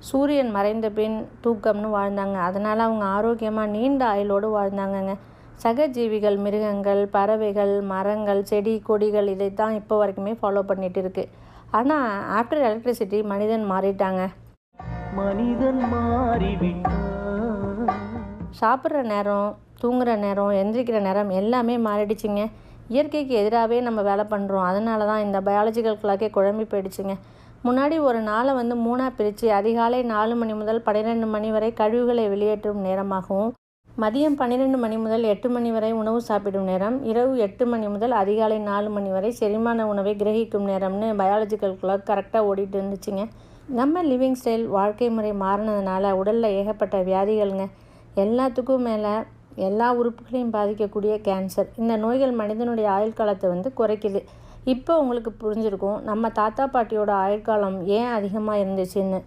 சூரியன் மறைந்த பின் தூக்கம்னு வாழ்ந்தாங்க. அதனால் அவங்க ஆரோக்கியமாக நீண்ட ஆயுளோடு வாழ்ந்தாங்கங்க. சகஜீவிகள், மிருகங்கள், பறவைகள், மரங்கள், செடி கொடிகள் இதைத்தான் இப்போ வரைக்குமே ஃபாலோ பண்ணிட்டு இருக்கு. ஆனால் ஆஃப்டர் எலக்ட்ரிசிட்டி மனிதன் மாறிட்டாங்க. மனிதன் சாப்பிட்ற நேரம், தூங்குகிற நேரம், எந்திரிக்கிற நேரம் எல்லாமே மாறிடுச்சுங்க. இயற்கைக்கு எதிராகவே நம்ம வேலை பண்ணுறோம். அதனால தான் இந்த பயாலஜிக்கல் கிளாக்கே குழம்பி போயிடுச்சுங்க. முன்னாடி ஒரு நாளை 3ஆக பிரித்து அதிகாலை 4 மணி முதல் 12 மணி வரை கழிவுகளை வெளியேற்றும் நேரமாகவும், மதியம் 12 மணி முதல் 8 மணி வரை உணவு சாப்பிடும் நேரம், இரவு 8 மணி முதல் அதிகாலை 4 மணி வரை செரிமான உணவை கிரகிக்கும் நேரம்னு பயாலஜிக்கல் கிளாக் கரெக்டாக ஓடிட்டு இருந்துச்சுங்க. நம்ம லிவிங் ஸ்டைல், வாழ்க்கை முறை மாறினதுனால உடலில் ஏகப்பட்ட வியாதிகள்ங்க. எல்லாத்துக்கும் மேலே எல்லா உறுப்புகளையும் பாதிக்கக்கூடிய கேன்சர். இந்த நோய்கள் மனிதனுடைய ஆயுள் காலத்தை குறைக்குது. இப்போ உங்களுக்கு புரிஞ்சிருக்கும் நம்ம தாத்தா பாட்டியோட ஆயுட்காலம் ஏன் அதிகமாக இருந்துச்சுன்னு.